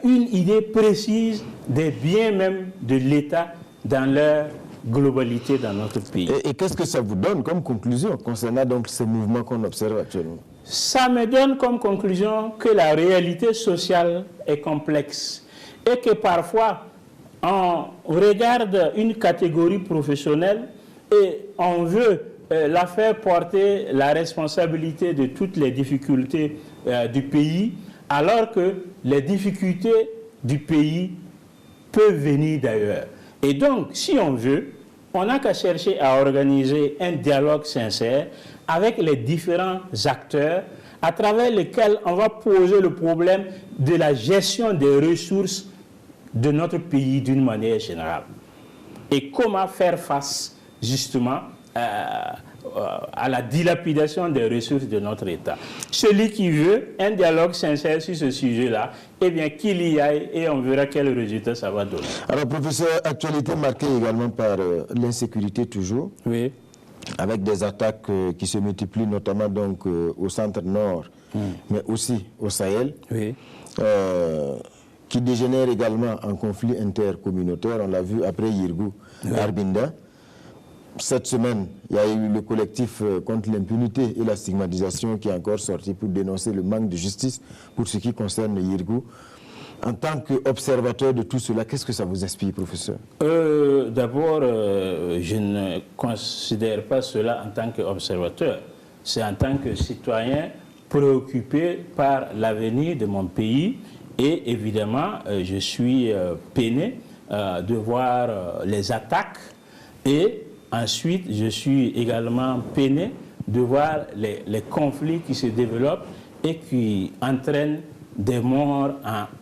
une idée précise des biens même de l'État dans leur globalité dans notre pays? Et qu'est-ce que ça vous donne comme conclusion concernant donc ces mouvements qu'on observe actuellement? Ça me donne comme conclusion que la réalité sociale est complexe et que parfois on regarde une catégorie professionnelle et on veut la faire porter la responsabilité de toutes les difficultés du pays, alors que les difficultés du pays peuvent venir d'ailleurs. Et donc, si on veut, on n'a qu'à chercher à organiser un dialogue sincère avec les différents acteurs à travers lesquels on va poser le problème de la gestion des ressources de notre pays d'une manière générale. Et comment faire face justement à la dilapidation des ressources de notre État. Celui qui veut un dialogue sincère sur ce sujet-là, eh bien qu'il y aille et on verra quel résultat ça va donner. Alors professeur, actualité marquée également par l'insécurité toujours. Oui. Avec des attaques qui se multiplient notamment donc au centre nord, mais aussi au Sahel. Oui. Qui dégénère également en conflit intercommunautaire. On l'a vu après Yirgou, oui. Arbinda. Cette semaine, il y a eu le collectif contre l'impunité et la stigmatisation qui est encore sorti pour dénoncer le manque de justice pour ce qui concerne Yirgou. En tant qu'observateur de tout cela, qu'est-ce que ça vous inspire, professeur? D'abord, je ne considère pas cela en tant qu'observateur. C'est en tant que citoyen préoccupé par l'avenir de mon pays. Et évidemment, je suis peiné de voir les attaques. Et ensuite, je suis également peiné de voir les conflits qui se développent et qui entraînent des morts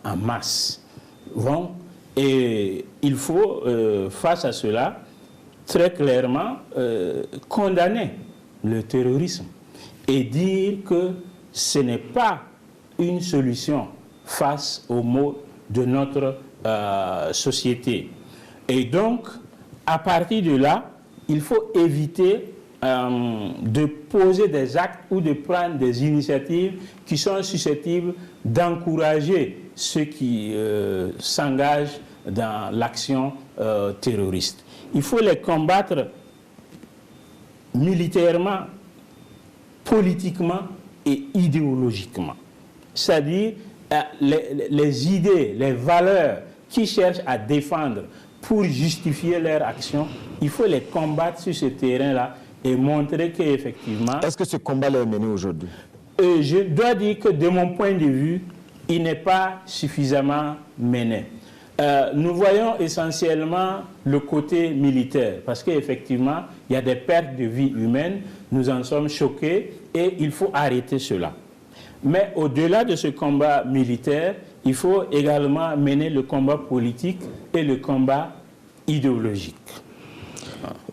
en masse. Bon, et il faut, face à cela, très clairement condamner le terrorisme et dire que ce n'est pas une solution face aux maux de notre société. Et donc, à partir de là, il faut éviter de poser des actes ou de prendre des initiatives qui sont susceptibles d'encourager ceux qui s'engagent dans l'action terroriste. Il faut les combattre militairement, politiquement et idéologiquement. C'est-à-dire les idées, les valeurs qu'ils cherchent à défendre pour justifier leur action, il faut les combattre sur ce terrain-là et montrer qu'effectivement... Est-ce que ce combat-là est mené aujourd'hui? Je dois dire que de mon point de vue, il n'est pas suffisamment mené. Nous voyons essentiellement le côté militaire, parce qu'effectivement, il y a des pertes de vie humaine, nous en sommes choqués et il faut arrêter cela. Mais au-delà de ce combat militaire, il faut également mener le combat politique et le combat idéologique.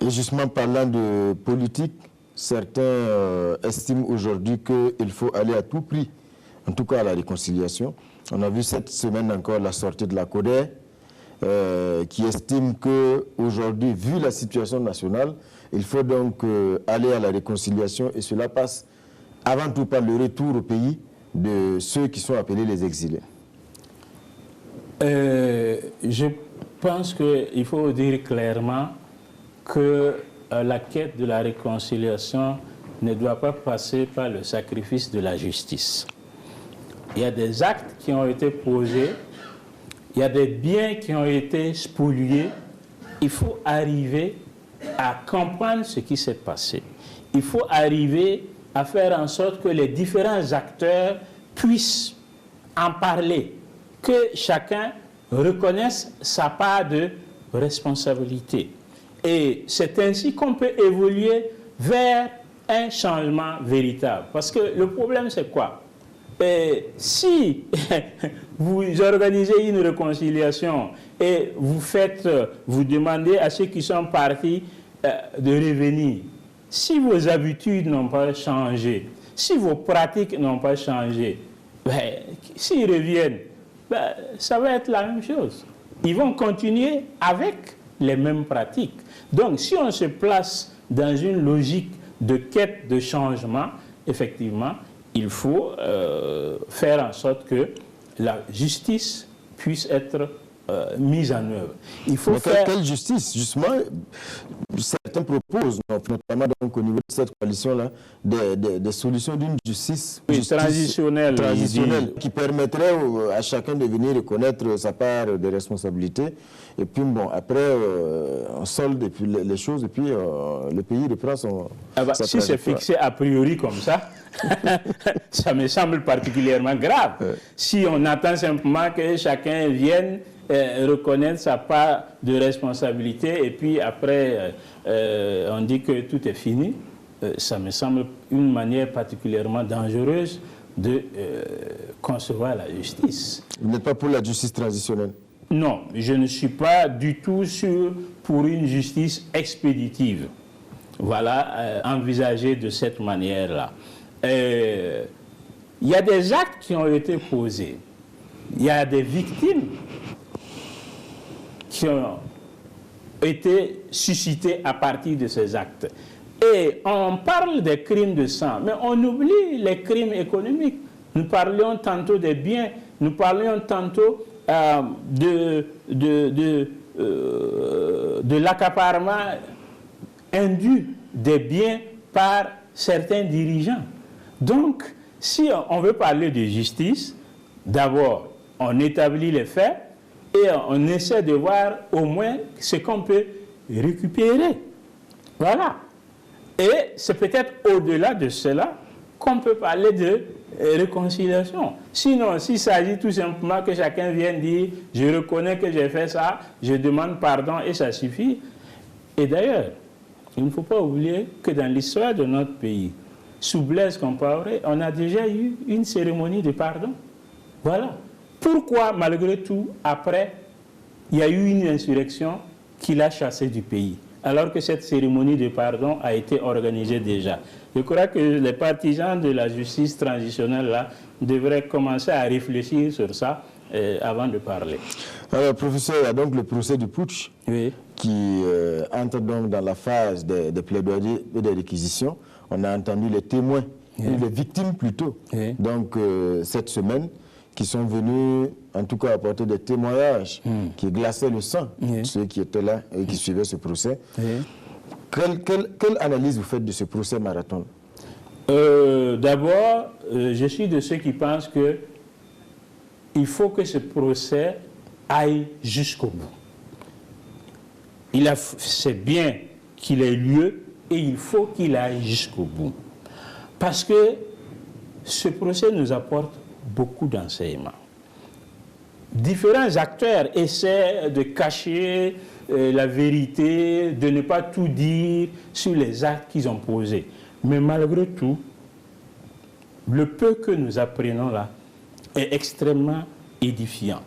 Et justement, parlant de politique, certains estiment aujourd'hui qu'il faut aller à tout prix, en tout cas à la réconciliation. On a vu cette semaine encore la sortie de la CODER, qui estime qu'aujourd'hui, vu la situation nationale, il faut donc aller à la réconciliation, et cela passe avant tout par le retour au pays de ceux qui sont appelés les exilés. Je pense qu'il faut dire clairement que la quête de la réconciliation ne doit pas passer par le sacrifice de la justice. Il y a des actes qui ont été posés, il y a des biens qui ont été spoliés. Il faut arriver à comprendre ce qui s'est passé. Il faut arriver à faire en sorte que les différents acteurs puissent en parler, que chacun reconnaisse sa part de responsabilité. Et c'est ainsi qu'on peut évoluer vers un changement véritable. Parce que le problème, c'est quoi? Si vous organisez une réconciliation et vous demandez à ceux qui sont partis de revenir, si vos habitudes n'ont pas changé, si vos pratiques n'ont pas changé, s'ils reviennent, ça va être la même chose. Ils vont continuer avec les mêmes pratiques. Donc, si on se place dans une logique de quête de changement, effectivement, il faut faire en sorte que la justice puisse être mise en œuvre. Il faut quelle justice? Justement, certains proposent, notamment donc, au niveau de cette coalition-là, des solutions d'une justice, traditionnelle qui permettrait à chacun de venir reconnaître sa part de responsabilité. Et puis, bon, après, on solde les choses et puis le pays reprend son... si c'est fixé a priori comme ça, ça me semble particulièrement grave. Si on attend simplement que chacun vienne reconnaître sa part de responsabilité et puis après on dit que tout est fini, ça me semble une manière particulièrement dangereuse de concevoir la justice. Vous n'êtes pas pour la justice transitionnelle? Non, je ne suis pas du tout pour une justice expéditive. Voilà, envisagée de cette manière-là. Il y a des actes qui ont été posés. Il y a des victimes qui ont été suscitées à partir de ces actes. Et on parle des crimes de sang, mais on oublie les crimes économiques. Nous parlions tantôt des biens, nous parlions tantôt de l'accaparement indu des biens par certains dirigeants. Donc, si on veut parler de justice, d'abord, on établit les faits et on essaie de voir au moins ce qu'on peut récupérer. Voilà. Et c'est peut-être au-delà de cela qu'on peut parler de réconciliation. Sinon, s'il s'agit tout simplement que chacun vienne dire « je reconnais que j'ai fait ça, je demande pardon » et ça suffit. Et d'ailleurs, il ne faut pas oublier que dans l'histoire de notre pays, sous Blaise Compaoré, on a déjà eu une cérémonie de pardon. Voilà. Pourquoi, malgré tout, après, il y a eu une insurrection qui l'a chassé du pays, alors que cette cérémonie de pardon a été organisée déjà? Je crois que les partisans de la justice transitionnelle là devraient commencer à réfléchir sur ça avant de parler. Alors, professeur, il y a donc le procès du putsch qui entre donc dans la phase des plaidoyers et des réquisitions. On a entendu les témoins, les victimes plutôt, donc cette semaine, qui sont venus en tout cas apporter des témoignages qui glaçaient le sang de ceux qui étaient là et qui suivaient ce procès. Quelle analyse vous faites de ce procès marathon? D'abord, je suis de ceux qui pensent qu'il faut que ce procès aille jusqu'au bout. C'est bien qu'il ait lieu et il faut qu'il aille jusqu'au bout. Parce que ce procès nous apporte beaucoup d'enseignements. Différents acteurs essaient de cacher la vérité, de ne pas tout dire sur les actes qu'ils ont posés. Mais malgré tout, le peu que nous apprenons là est extrêmement édifiant.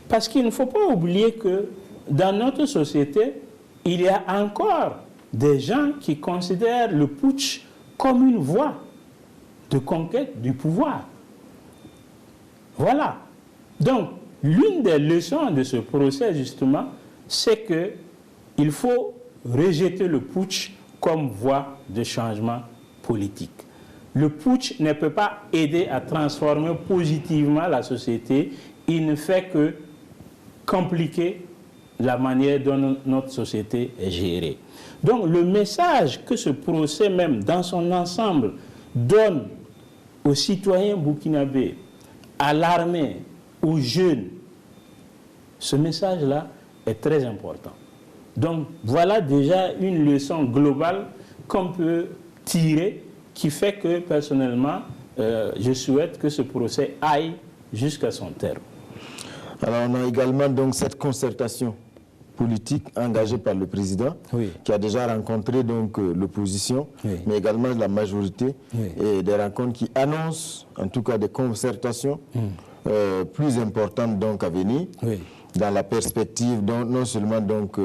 Parce qu'il ne faut pas oublier que dans notre société, il y a encore des gens qui considèrent le putsch comme une voie de conquête du pouvoir. Voilà. Donc, l'une des leçons de ce procès, justement, c'est qu'il faut rejeter le putsch comme voie de changement politique. Le putsch ne peut pas aider à transformer positivement la société. Il ne fait que compliquer la manière dont notre société est gérée. Donc, le message que ce procès, même dans son ensemble, donne aux citoyens burkinabés, à l'armée, aux jeunes, ce message-là est très important. Donc, voilà déjà une leçon globale qu'on peut tirer qui fait que, personnellement, je souhaite que ce procès aille jusqu'à son terme. Alors, on a également donc cette concertation politique engagée par le président, qui a déjà rencontré donc l'opposition, mais également la majorité, et des rencontres qui annoncent en tout cas des concertations plus importantes donc à venir, dans la perspective non seulement donc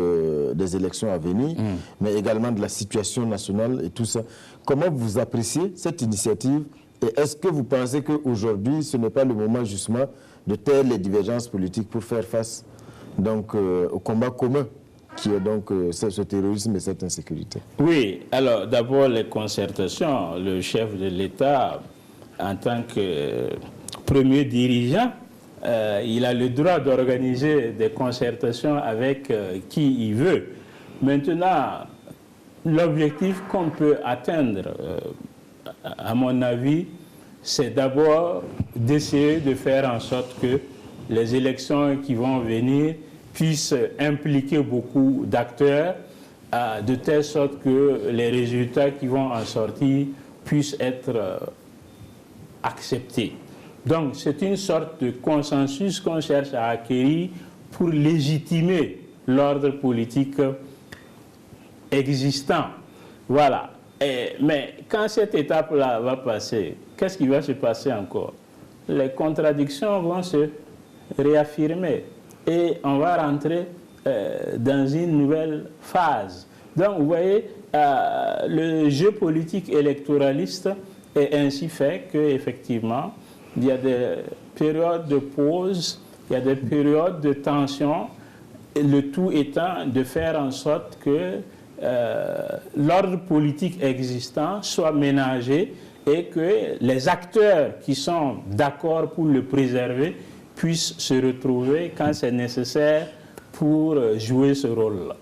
des élections à venir, mais également de la situation nationale et tout ça. Comment vous appréciez cette initiative et est-ce que vous pensez qu'aujourd'hui ce n'est pas le moment justement de taire les divergences politiques pour faire face donc au combat commun qui est donc ce terrorisme et cette insécurité? Oui, alors d'abord les concertations, le chef de l'État en tant que premier dirigeant, il a le droit d'organiser des concertations avec qui il veut. Maintenant, l'objectif qu'on peut atteindre, à mon avis, c'est d'abord d'essayer de faire en sorte que les élections qui vont venir puissent impliquer beaucoup d'acteurs, de telle sorte que les résultats qui vont en sortir puissent être acceptés. Donc c'est une sorte de consensus qu'on cherche à acquérir pour légitimer l'ordre politique existant. Voilà. Mais quand cette étape-là va passer, qu'est-ce qui va se passer encore? Les contradictions vont se réaffirmer et on va rentrer dans une nouvelle phase. Donc vous voyez, le jeu politique électoraliste est ainsi fait qu'effectivement, il y a des périodes de pause, il y a des périodes de tension, le tout étant de faire en sorte que l'ordre politique existant soit ménagé et que les acteurs qui sont d'accord pour le préserver puissent se retrouver quand c'est nécessaire pour jouer ce rôle-là.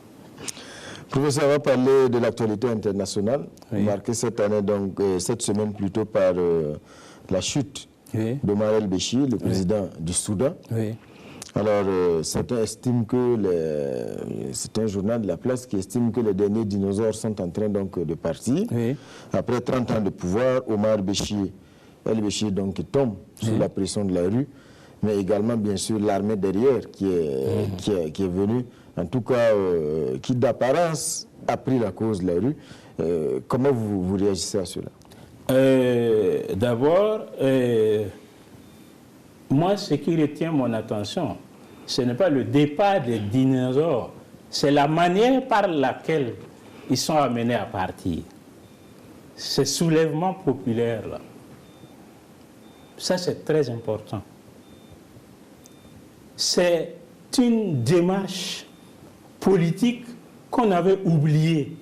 Professeur, on va parler de l'actualité internationale, marquée cette année, donc cette semaine plutôt par la chute d'Omar el-Béchir, le président du Soudan. Alors, certains estiment que, c'est un journal de la place qui estime que les derniers dinosaures sont en train donc de partir. Après 30 ans de pouvoir, Omar el-Béchir donc tombe sous la pression de la rue, mais également bien sûr l'armée derrière qui est venue, en tout cas qui d'apparence a pris la cause de la rue. Comment vous réagissez à cela? D'abord, moi, ce qui retient mon attention, ce n'est pas le départ des dinosaures, c'est la manière par laquelle ils sont amenés à partir. Ce soulèvement populaire-là, ça c'est très important. c'est une démarche politique qu'on avait oubliée.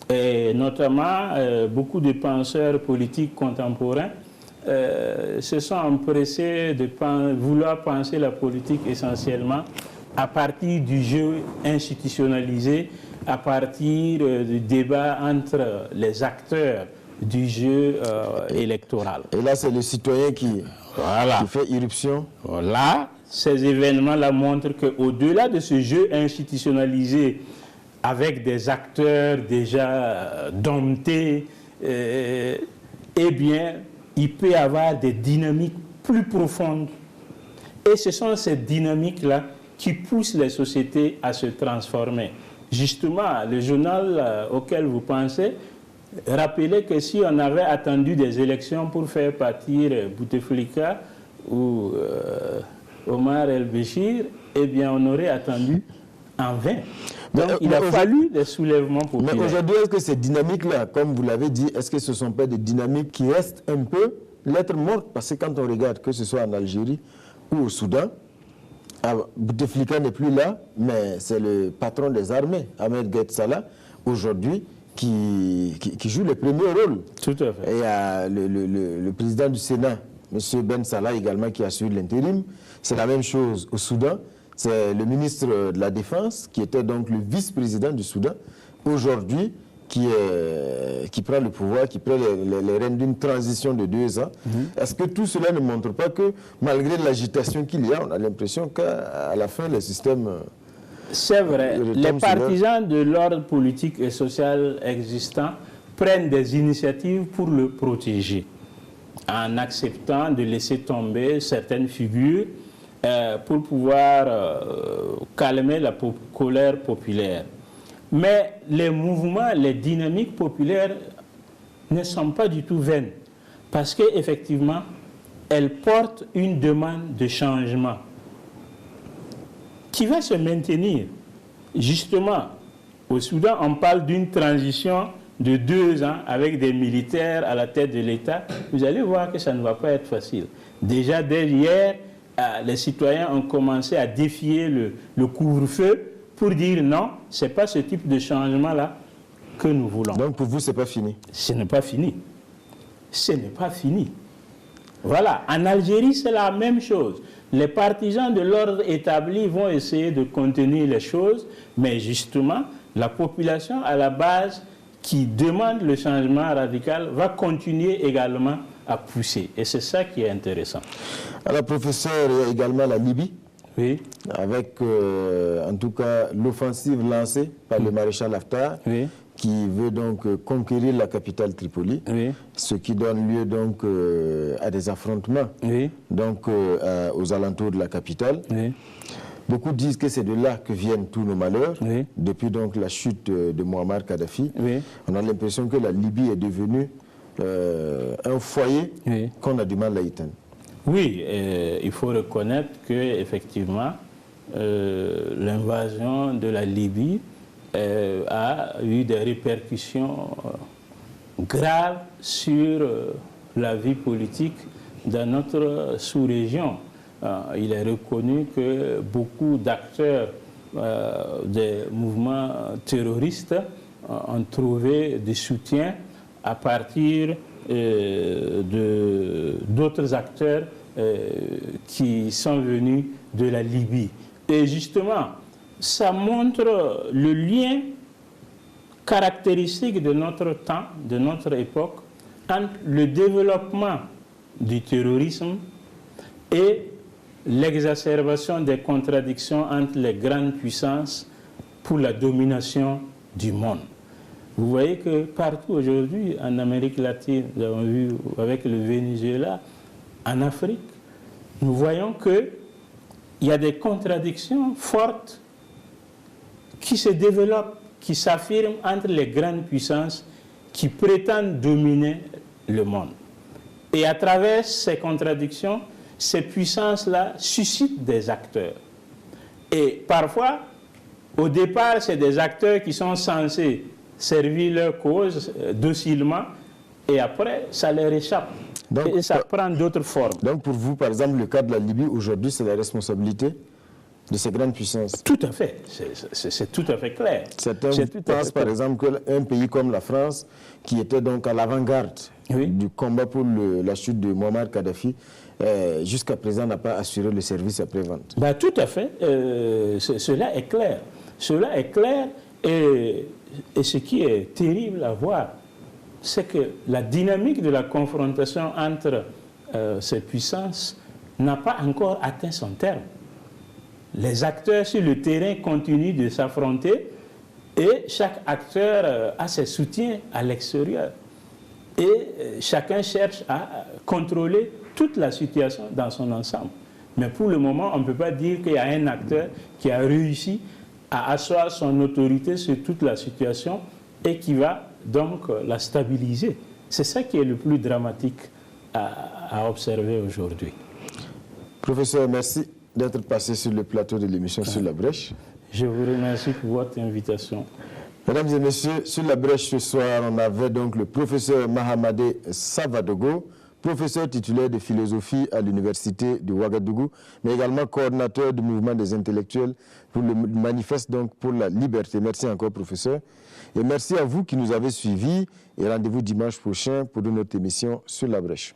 Et notamment, beaucoup de penseurs politiques contemporains se sont empressés de vouloir penser la politique essentiellement à partir du jeu institutionnalisé, à partir du débat entre les acteurs du jeu électoral. Et là, c'est le citoyen qui fait irruption. Voilà, ces événements-là montrent qu'au-delà de ce jeu institutionnalisé avec des acteurs déjà domptés, eh bien, il peut y avoir des dynamiques plus profondes. Et ce sont ces dynamiques-là qui poussent les sociétés à se transformer. Justement, le journal auquel vous pensez rappelait que si on avait attendu des élections pour faire partir Bouteflika ou Omar El-Béchir, eh bien, on aurait attendu en vain. Donc, il a fallu des soulèvements populaires. Mais aujourd'hui, est-ce que ces dynamiques-là, comme vous l'avez dit, est-ce que ce ne sont pas des dynamiques qui restent un peu lettres mortes? Parce que quand on regarde, que ce soit en Algérie ou au Soudan, Bouteflika n'est plus là, mais c'est le patron des armées, Ahmed Gaïd Salah, aujourd'hui, qui joue le premier rôle. Tout à fait. Et il y a le président du Sénat, M. Ben Salah également, qui assure l'intérim. C'est la même chose au Soudan. C'est le ministre de la Défense, qui était donc le vice-président du Soudan, aujourd'hui, qui prend le pouvoir, qui prend les rênes d'une transition de 2 ans. Est-ce que tout cela ne montre pas que, malgré l'agitation qu'il y a, on a l'impression qu'à la fin, le système... C'est vrai. Les partisans de l'ordre politique et social existant prennent des initiatives pour le protéger, en acceptant de laisser tomber certaines figures pour pouvoir calmer la colère populaire. Mais les mouvements, les dynamiques populaires ne sont pas du tout vaines, parce qu'effectivement, elles portent une demande de changement qui va se maintenir. Justement, au Soudan, on parle d'une transition de 2 ans avec des militaires à la tête de l'État. Vous allez voir que ça ne va pas être facile. Déjà, dès hier, les citoyens ont commencé à défier le couvre-feu pour dire non, ce n'est pas ce type de changement-là que nous voulons. Donc pour vous, ce n'est pas fini? Ce n'est pas fini. Ce n'est pas fini. Voilà, en Algérie, c'est la même chose. Les partisans de l'ordre établi vont essayer de contenir les choses, mais justement, la population à la base qui demande le changement radical va continuer également à pousser. Et c'est ça qui est intéressant. Alors, professeur, il y a également la Libye. Oui. Avec, en tout cas, l'offensive lancée par le maréchal Haftar, oui, qui veut donc conquérir la capitale Tripoli, oui, ce qui donne lieu donc à des affrontements, oui, donc aux alentours de la capitale. Oui. Beaucoup disent que c'est de là que viennent tous nos malheurs, oui, depuis donc la chute de Muammar Kadhafi. Oui. On a l'impression que la Libye est devenue un foyer, oui, qu'on a du mal à éteindre. Oui, il faut reconnaître qu'effectivement, l'invasion de la Libye a eu des répercussions graves sur la vie politique dans notre sous-région. Il est reconnu que beaucoup d'acteurs des mouvements terroristes ont trouvé des soutiens à partir d'autres acteurs qui sont venus de la Libye. Et justement, ça montre le lien caractéristique de notre temps, de notre époque, entre le développement du terrorisme et l'exacerbation des contradictions entre les grandes puissances pour la domination du monde. Vous voyez que partout aujourd'hui, en Amérique latine, nous avons vu avec le Venezuela, en Afrique, nous voyons qu'il y a des contradictions fortes qui se développent, qui s'affirment entre les grandes puissances qui prétendent dominer le monde. Et à travers ces contradictions, ces puissances-là suscitent des acteurs. Et parfois, au départ, c'est des acteurs qui sont censés servir leur cause docilement, et après, ça leur échappe. Donc, et ça prend d'autres formes. Donc pour vous, par exemple, le cas de la Libye, aujourd'hui, c'est la responsabilité de ces grandes puissances. Tout à fait, c'est tout à fait clair. Certains pensent par exemple qu'un pays comme la France, qui était donc à l'avant-garde du combat pour la chute de Muammar Kadhafi, jusqu'à présent n'a pas assuré le service après-vente. Bah, tout à fait, cela est clair. Cela est clair et ce qui est terrible à voir, c'est que la dynamique de la confrontation entre ces puissances n'a pas encore atteint son terme. Les acteurs sur le terrain continuent de s'affronter et chaque acteur a ses soutiens à l'extérieur. Et chacun cherche à contrôler toute la situation dans son ensemble. Mais pour le moment, on ne peut pas dire qu'il y a un acteur qui a réussi à asseoir son autorité sur toute la situation et qui va donc la stabiliser. C'est ça qui est le plus dramatique à observer aujourd'hui. Professeur, merci d'être passé sur le plateau de l'émission Sur la Brèche. Je vous remercie pour votre invitation. Mesdames et messieurs, sur la brèche ce soir, on avait donc le professeur Mahamadé Savadogo, professeur titulaire de philosophie à l'université de Ouagadougou, mais également coordinateur du mouvement des intellectuels pour le manifeste donc pour la liberté. Merci encore, professeur. Et merci à vous qui nous avez suivis et rendez-vous dimanche prochain pour une autre émission Sur la brèche.